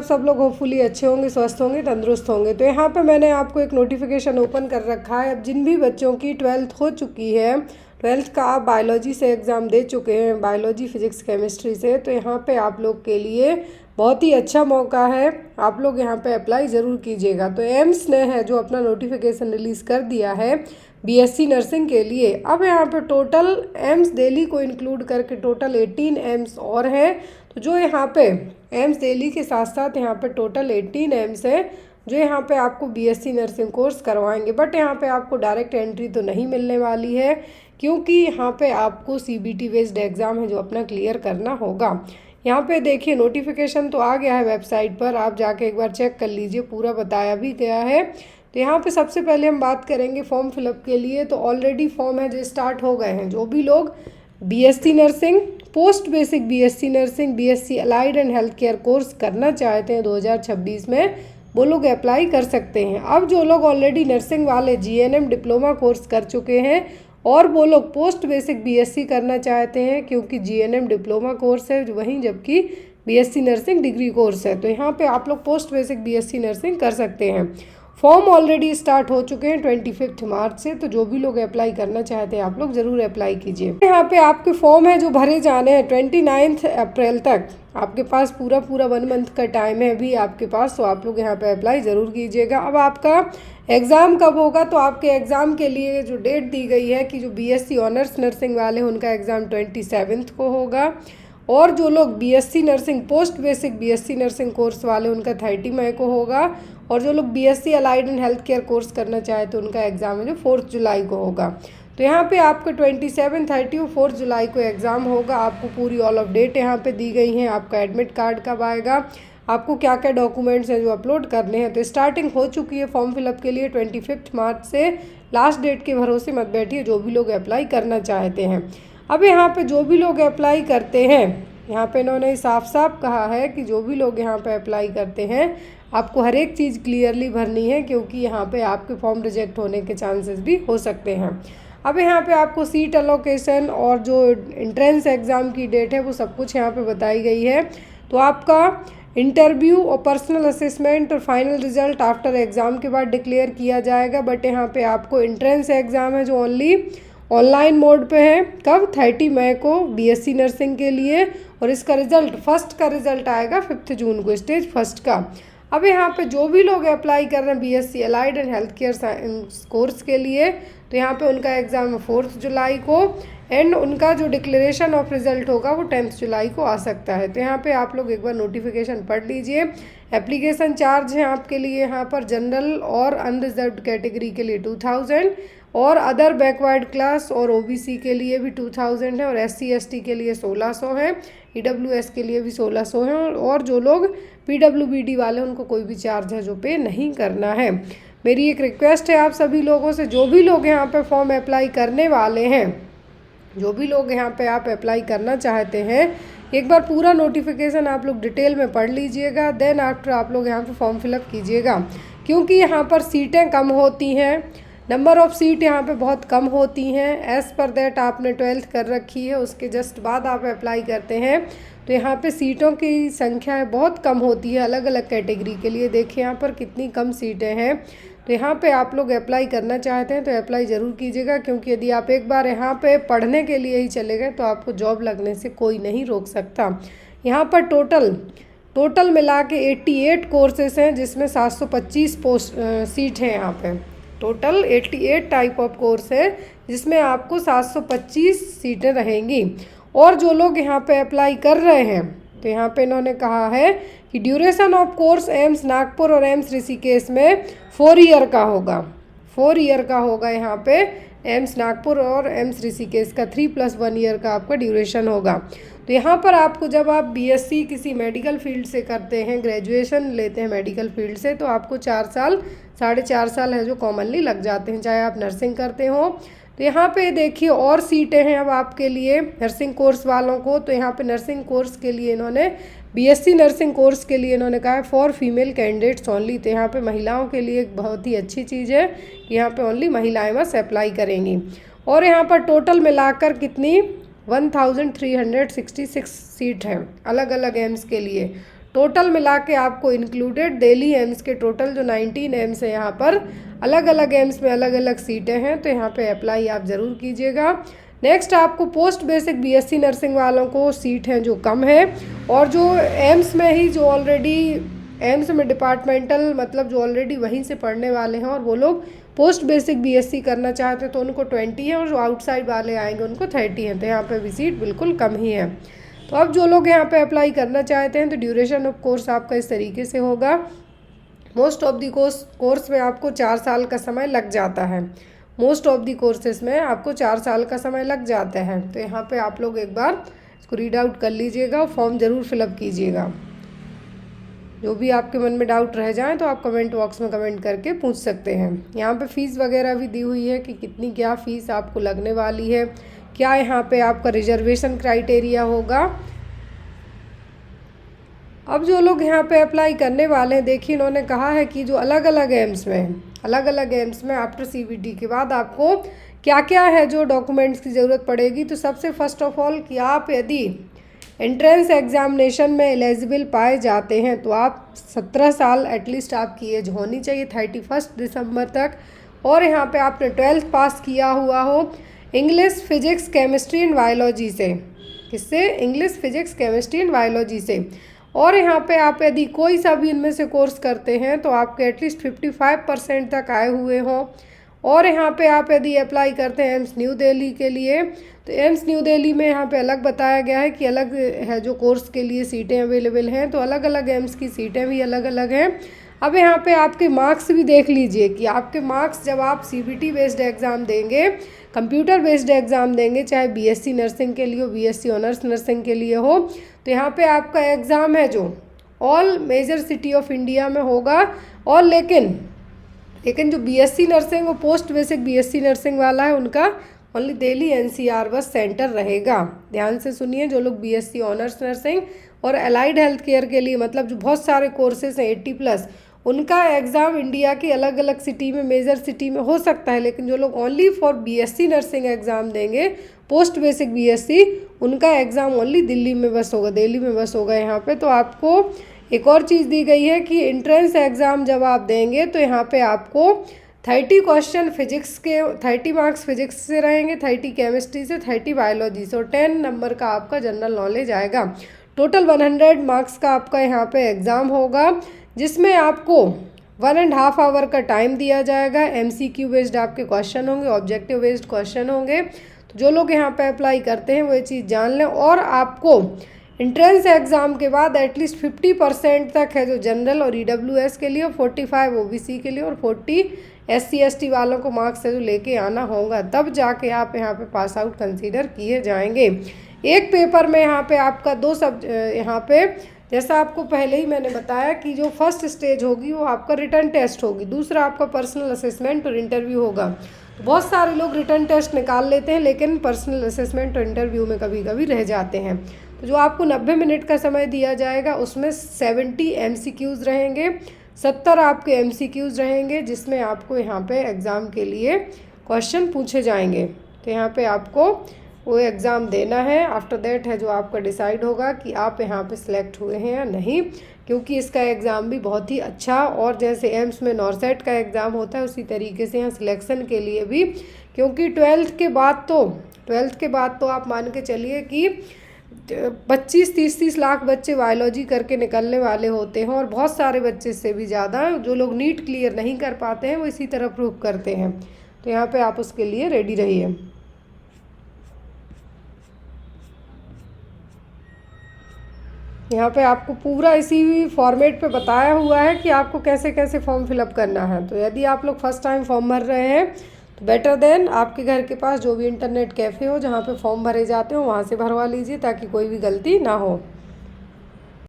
सब लोग होपफुली अच्छे होंगे, स्वस्थ होंगे, तंदुरुस्त होंगे। तो यहाँ पे मैंने आपको एक नोटिफिकेशन ओपन कर रखा है। अब जिन भी बच्चों की 12th हो चुकी है, 12th का आप बायोलॉजी से एग्ज़ाम दे चुके हैं, बायोलॉजी फिजिक्स केमिस्ट्री से, तो यहाँ पे आप लोग के लिए बहुत ही अच्छा मौका है। आप लोग यहाँ पे अप्लाई ज़रूर कीजिएगा। तो एम्स ने है जो अपना नोटिफिकेशन रिलीज़ कर दिया है बीएससी नर्सिंग के लिए। अब यहाँ पे टोटल एम्स दिल्ली को इंक्लूड करके टोटल 18 एम्स और हैं। तो जो यहाँ पे एम्स दिल्ली के साथ साथ यहाँ पे टोटल 18 एम्स है जो यहाँ पे आपको बीएससी नर्सिंग कोर्स करवाएंगे। बट यहाँ पे आपको डायरेक्ट एंट्री तो नहीं मिलने वाली है, क्योंकि यहाँ पे आपको सीबीटी बेस्ड एग्ज़ाम है जो अपना क्लियर करना होगा। यहाँ पे देखिए नोटिफिकेशन तो आ गया है वेबसाइट पर, आप जाके एक बार चेक कर लीजिए, पूरा बताया भी गया है। तो यहाँ पे सबसे पहले हम बात करेंगे फॉर्म फिलअप के लिए। तो ऑलरेडी फॉर्म है जो स्टार्ट हो गए हैं। जो भी लोग BSc nursing, post basic BSc nursing, BSc allied and health care course करना चाहते हैं 2026 में, वो लोग अप्लाई कर सकते हैं। अब जो लोग ऑलरेडी नर्सिंग वाले जीएनएम डिप्लोमा कोर्स कर चुके हैं और वो लोग पोस्ट बेसिक बीएससी करना चाहते हैं, क्योंकि जीएनएम डिप्लोमा कोर्स है वहीं जबकि बीएससी नर्सिंग डिग्री कोर्स है, तो यहाँ पे आप लोग पोस्ट बेसिक बीएससी नर्सिंग कर सकते हैं। फॉर्म ऑलरेडी स्टार्ट हो चुके हैं 25 मार्च से। तो जो भी लोग अप्लाई करना चाहते हैं आप लोग ज़रूर अप्लाई कीजिए। यहाँ पे आपके फॉर्म है जो भरे जाने हैं 29 अप्रैल तक। आपके पास पूरा 1 मंथ का टाइम है अभी आपके पास, तो आप लोग यहाँ पे अप्लाई ज़रूर कीजिएगा। अब आपका एग्ज़ाम कब होगा, तो आपके एग्ज़ाम के लिए जो डेट दी गई है कि जो बीएससी ऑनर्स नर्सिंग वाले उनका एग्ज़ाम 27 को होगा, और जो लोग BSc nursing post basic BSc nursing course वाले उनका 30 मई को होगा, और जो लोग BSc allied and health care course करना चाहे तो उनका एग्ज़ाम है जो 4 जुलाई को होगा। तो यहाँ पे आपको 27, 30 और 4 जुलाई को एग्ज़ाम होगा। आपको पूरी ऑल ऑफ डेट यहाँ पे दी गई हैं। आपका एडमिट कार्ड कब आएगा, आपको क्या क्या डॉक्यूमेंट्स हैं जो अपलोड करने हैं। तो स्टार्टिंग हो चुकी है फॉर्म फिलअप के लिए 25 मार्च से। लास्ट डेट के भरोसे मत बैठिए जो भी लोग अप्लाई करना चाहते हैं। अब यहाँ पे जो भी लोग अप्लाई करते हैं, यहाँ पे इन्होंने साफ साफ कहा है कि जो भी लोग यहाँ पे अप्लाई करते हैं आपको हर एक चीज़ क्लियरली भरनी है, क्योंकि यहाँ पे आपके फॉर्म रिजेक्ट होने के चांसेस भी हो सकते हैं। अब यहाँ पे आपको सीट अलोकेशन और जो एंट्रेंस एग्ज़ाम की डेट है वो सब कुछ यहाँ पे बताई गई है। तो आपका इंटरव्यू और पर्सनल असेसमेंट और फाइनल रिजल्ट आफ्टर एग्ज़ाम के बाद डिक्लेयर किया जाएगा। बट यहाँ पे आपको एंट्रेंस एग्ज़ाम है जो ओनली ऑनलाइन मोड पे है। कब, 30 मई को बीएससी नर्सिंग के लिए, और इसका रिज़ल्ट फर्स्ट का रिज़ल्ट आएगा 5 जून को, स्टेज फर्स्ट का। अब यहाँ पे जो भी लोग अप्लाई कर रहे हैं BSc allied and health care course के लिए, तो यहाँ पे उनका एग्ज़ाम है 4 जुलाई को, एंड उनका जो डिक्लेरेशन ऑफ रिज़ल्ट होगा वो 10 जुलाई को आ सकता है। तो यहाँ पे आप लोग एक बार नोटिफिकेशन पढ़ लीजिए। एप्लीकेशन चार्ज है आपके लिए यहाँ पर जनरल और अनरिजर्व्ड कैटेगरी के लिए 2000, और अदर बैकवर्ड क्लास और ओबीसी के लिए भी 2000 है, और एससी एसटी के लिए 1600 है, ईडब्ल्यूएस के लिए भी 1600 है, और जो लोग पीडब्ल्यूबीडी वाले उनको कोई भी चार्ज है जो पे नहीं करना है। मेरी एक रिक्वेस्ट है आप सभी लोगों से, जो भी लोग यहाँ पे फॉर्म अप्लाई करने वाले हैं, जो भी लोग यहाँ पे आप अप्लाई करना चाहते हैं, एक बार पूरा नोटिफिकेशन आप लोग डिटेल में पढ़ लीजिएगा। देन आफ्टर आप लोग यहाँ पे फॉर्म फिलअप कीजिएगा, क्योंकि यहाँ पर सीटें कम होती हैं, नंबर ऑफ़ सीट यहाँ पे बहुत कम होती हैं। एज़ पर दैट आपने 12th कर रखी है, उसके जस्ट बाद आप अप्लाई करते हैं, तो यहाँ पे सीटों की संख्या बहुत कम होती है अलग अलग कैटेगरी के लिए। देखिए यहाँ पर कितनी कम सीटें हैं। तो यहाँ पे आप लोग अप्लाई करना चाहते हैं तो अप्लाई ज़रूर कीजिएगा, क्योंकि यदि आप एक बार यहाँ पे पढ़ने के लिए ही चले गए तो आपको जॉब लगने से कोई नहीं रोक सकता। यहाँ पर टोटल मिला के 88 कोर्सेस हैं, जिसमें 725 सीट हैं। यहाँ पे टोटल 88 टाइप ऑफ कोर्स है, जिसमें आपको 725 सीटें रहेंगी। और जो लोग यहाँ पे अप्लाई कर रहे हैं, तो यहाँ पे इन्होंने कहा है कि duration of course AIIMS Nagpur और एम्स ऋषिकेश में 4 ईयर का होगा। 4 ईयर का होगा यहाँ पे एम्स नागपुर और एम्स ऋषिकेश का 3+1 ईयर का आपका ड्यूरेशन होगा। तो यहाँ पर आपको जब आप बीएससी किसी मेडिकल फील्ड से करते हैं, ग्रेजुएशन लेते हैं मेडिकल फील्ड से, तो आपको 4 साल 4.5 साल है जो कॉमनली लग जाते हैं, चाहे आप नर्सिंग करते हो। तो यहाँ पे देखिए और सीटें हैं अब आपके लिए नर्सिंग कोर्स वालों को। तो यहाँ पे नर्सिंग कोर्स के लिए इन्होंने बीएससी नर्सिंग कोर्स के लिए इन्होंने कहा है फॉर फीमेल कैंडिडेट्स ओनली। तो यहाँ पे महिलाओं के लिए एक बहुत ही अच्छी चीज़ है कि यहाँ पे ओनली महिलाएं बस अप्लाई करेंगी। और यहाँ पर टोटल मिलाकर कितनी 1366 सीट है अलग अलग एम्स के लिए। टोटल मिला के आपको इंक्लूडेड दिल्ली एम्स के टोटल जो 19 एम्स है यहाँ पर अलग अलग एम्स में अलग अलग सीटें हैं, तो यहाँ पे अप्लाई आप ज़रूर कीजिएगा। नेक्स्ट आपको पोस्ट बेसिक बीएससी नर्सिंग वालों को सीट हैं जो कम है, और जो एम्स में ही जो ऑलरेडी एम्स में डिपार्टमेंटल मतलब जो ऑलरेडी वहीं से पढ़ने वाले हैं और वो लोग पोस्ट बेसिक बीएससी करना चाहते हैं तो उनको 20 है, और जो आउटसाइड वाले आएंगे उनको 30 है। तो यहाँ पे भी सीट बिल्कुल कम ही है। तो अब जो लोग यहाँ पे अप्लाई करना चाहते हैं तो ड्यूरेशन ऑफ कोर्स आपका इस तरीके से होगा। मोस्ट ऑफ दी कोर्स में आपको 4 साल का समय लग जाता है। मोस्ट ऑफ दी कोर्सेज में आपको 4 साल का समय लग जाता है। तो यहाँ पे आप लोग एक बार इसको रीड आउट कर लीजिएगा, फॉर्म ज़रूर फिलअप कीजिएगा। जो भी आपके मन में डाउट रह जाए तो आप कमेंट बॉक्स में कमेंट करके पूछ सकते हैं। यहाँ पे फ़ीस वगैरह भी दी हुई है कि कितनी क्या फ़ीस आपको लगने वाली है, क्या यहाँ पे आपका रिजर्वेशन क्राइटेरिया होगा। अब जो लोग यहाँ पे अप्लाई करने वाले हैं, देखिए इन्होंने कहा है कि जो अलग अलग एम्स में आफ्टर सीबीटी के बाद आपको क्या क्या है जो डॉक्यूमेंट्स की ज़रूरत पड़ेगी। तो सबसे फर्स्ट ऑफ ऑल कि आप यदि एंट्रेंस एग्जामिनेशन में एलिजिबल पाए जाते हैं तो आप 17 साल एटलीस्ट आपकी एज होनी चाहिए 31 दिसंबर तक, और यहाँ पे आपने 12th पास किया हुआ हो English, physics, chemistry and biology से। किससे? English, physics, chemistry and biology से। और यहाँ पे आप यदि कोई सा भी इनमें से कोर्स करते हैं तो आपके एटलीस्ट 55% तक आए हुए हों। और यहाँ पे आप यदि अप्लाई करते हैं एम्स न्यू दिल्ली के लिए तो एम्स न्यू दिल्ली में यहाँ पे अलग बताया गया है कि अलग है जो कोर्स के लिए सीटें अवेलेबल हैं, तो अलग अलग एम्स की सीटें भी अलग अलग हैं। अब यहाँ पे आपके मार्क्स भी देख लीजिए कि आपके मार्क्स जब आप सीबीटी बेस्ड एग्ज़ाम देंगे, कंप्यूटर बेस्ड एग्ज़ाम देंगे, चाहे बीएससी नर्सिंग के लिए हो, बीएससी ऑनर्स नर्सिंग के लिए हो, तो यहाँ पे आपका एग्ज़ाम है जो all major city of India में होगा। और लेकिन जो बीएससी नर्सिंग और पोस्ट बेसिक बीएससी नर्सिंग वाला है उनका ओनली दिल्ली एनसीआर बस सेंटर रहेगा। ध्यान से सुनिए, जो लोग बीएससी ऑनर्स नर्सिंग और अलाइड हेल्थ केयर के लिए मतलब जो बहुत सारे कोर्सेज हैं 80+, उनका एग्ज़ाम इंडिया की अलग अलग सिटी में मेजर सिटी में हो सकता है, लेकिन जो लोग only for BSc nursing exam देंगे पोस्ट बेसिक बीएससी, उनका एग्ज़ाम ओनली दिल्ली में बस होगा यहाँ पे। तो आपको एक और चीज़ दी गई है कि एंट्रेंस एग्ज़ाम जब आप देंगे तो यहाँ पे आपको 30 क्वेश्चन फिजिक्स के 30 मार्क्स फिजिक्स से रहेंगे, 30 केमिस्ट्री से, 30 बायोलॉजी से, और 10 नंबर का आपका जनरल नॉलेज आएगा। टोटल 100 मार्क्स का आपका यहाँ पे एग्ज़ाम होगा, जिसमें आपको 1.5 आवर का टाइम दिया जाएगा। MCQ बेस्ड आपके क्वेश्चन होंगे, ऑब्जेक्टिव बेस्ड क्वेश्चन होंगे। तो जो लोग यहाँ पे अप्लाई करते हैं वो ये चीज़ जान लें। और आपको एंट्रेंस एग्ज़ाम के बाद एटलीस्ट 50% तक है जो जनरल और EWS के लिए, और 45 OBC के लिए, और 40 SC ST वालों को मार्क्स है जो लेके आना होगा, तब जाके आप यहाँ पे पास आउट कंसीडर किए जाएंगे। एक पेपर में यहाँ पे आपका 2 यहाँ पे जैसा आपको पहले ही मैंने बताया कि जो फर्स्ट स्टेज होगी वो आपका रिटर्न टेस्ट होगी, दूसरा आपका पर्सनल असेसमेंट और इंटरव्यू होगा। तो बहुत सारे लोग रिटर्न टेस्ट निकाल लेते हैं लेकिन पर्सनल असेसमेंट और इंटरव्यू में कभी कभी रह जाते हैं। तो जो आपको 90 मिनट का समय दिया जाएगा उसमें 70 MCQs रहेंगे, 70 आपके MCQs रहेंगे, जिसमें आपको यहाँ पे एग्ज़ाम के लिए क्वेश्चन पूछे जाएंगे। तो यहाँ पे आपको वो एग्ज़ाम देना है। आफ्टर दैट है जो आपका डिसाइड होगा कि आप यहाँ पे सिलेक्ट हुए हैं या नहीं, क्योंकि इसका एग्ज़ाम भी बहुत ही अच्छा, और जैसे एम्स में नॉर्सेट का एग्ज़ाम होता है उसी तरीके से यहाँ सिलेक्शन के लिए भी, क्योंकि 12th के बाद तो आप मान के चलिए कि 25-30 लाख बच्चे बायोलॉजी करके निकलने वाले होते हैं, और बहुत सारे बच्चे इससे भी ज़्यादा जो लोग नीट क्लियर नहीं कर पाते हैं वो इसी तरह प्रूव करते हैं। तो यहाँ पे आप उसके लिए रेडी रहिए। यहाँ पे आपको पूरा इसी फॉर्मेट पे बताया हुआ है कि आपको कैसे कैसे फॉर्म फिलअप करना है। तो यदि आप लोग फर्स्ट टाइम फॉर्म भर रहे हैं तो बेटर देन आपके घर के पास जो भी इंटरनेट कैफ़े हो जहाँ पे फॉर्म भरे जाते हो वहाँ से भरवा लीजिए, ताकि कोई भी गलती ना हो।